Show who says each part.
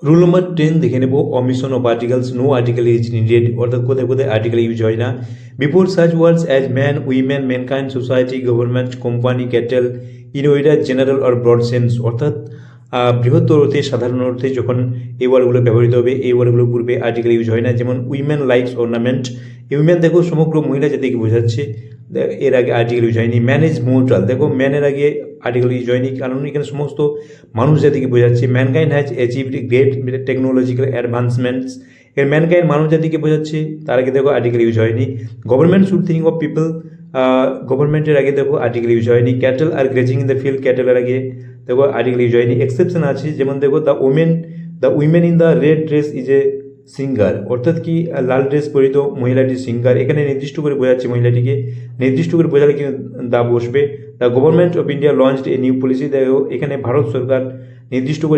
Speaker 1: Rule নম্বর 10 দেখে নেব, omission of articles, no article is needed, অর্থাৎ কোথায় কোথায় আর্টিকেল ইউজ হয় না। Before such words as man, women, mankind, society, government, company, cattle, in whether general or broad sense, অর্থাৎ বৃহত্তর অর্থে, সাধারণ অর্থে যখন এই ওয়ার্ডগুলো ব্যবহৃত হবে, এই ওয়ার্ডগুলোর পূর্বে আর্টিকেল ইউজ হয় না। যেমন উইমেন লাইকস অর্নামেন্ট, উইমেন দেখো সমগ্র মহিলা জাতিকে বোঝাচ্ছে, এর আগে আর্টিকেল ইউজ হয়নি। ম্যান ইজ মোর্টাল, দেখো ম্যানের আগে আর্টিকেল ইউজ হয়নি, কারণ এখানে সমস্ত মানুষ জাতিকে বোঝাচ্ছে। Mankind has achieved great technological advancements, এর ম্যানকাইন্ড মানব জাতিকে বোঝাচ্ছে, তার আগে দেখো আর্টিকেল ইউজ হয়নি। Government should think of people, গভর্নমেন্টের আগে দেখো আর্টিকেল ইউজ হয়নি। ক্যাটেল আর গ্রেজিং ইন দ্য ফিল্ড, ক্যাটেলের আগে দেখো আর্টিকেল ইউজ হয়নি। এক্সেপশন আছে, যেমন দেখো the women in the red dress is a singer, অর্থাৎ কি লাল ড্রেস পরিত মহিলাটি সিঙ্গার, এখানে নির্দিষ্ট করে বোঝাচ্ছে মহিলাটিকে, নির্দিষ্ট করে বোঝালে কিন্তু দা বসবে। The government of India launched a new policy, দেখো এখানে ভারত সরকার নির্দিষ্ট করে